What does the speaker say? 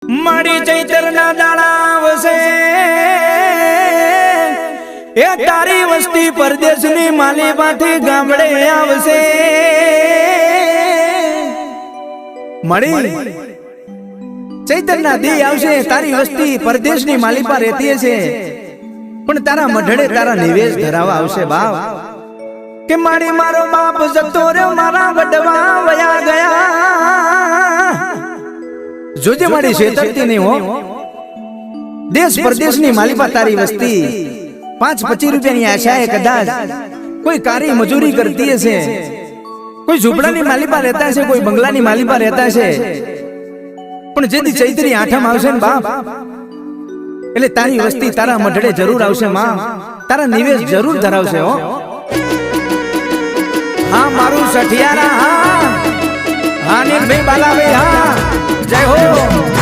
મારી ચૈતરના દાણા આવશે એ તારી વસ્તી પરદેશની માલીમાંથી ગામડે આવશે મળી ચૈતરના દી આવશે તારી વસ્તી પરદેશની માલીપા રહેતી છે પણ તારા મઢડે તારા નિવેશ ધરાવા આવશે બાપ કે મારી મારો બાપ જતો રહ્યો મારા વડવા વયા ગયા જોજે મારી છેતરતી નહીં હો દેશ પરદેશની માલીપા તારી વસ્તી 5-25 રૂપિયાની આશાએ કદાચ કોઈ કારી મજૂરી કરતી હશે કોઈ ઝૂંપડાની માલીપા રહેતા છે કોઈ બંગલાની માલીપા રહેતા છે પણ જેથી ચૈત્રી આઠમ આવશે ને બાપ એટલે તારી વસ્તી તારા મઢડે જરૂર આવશે માં તારા નિવેશ જરૂર ધરાવશે હો હા મારું સઠિયારા હા નીલભાઈ બાલાભાઈ હા જય હો।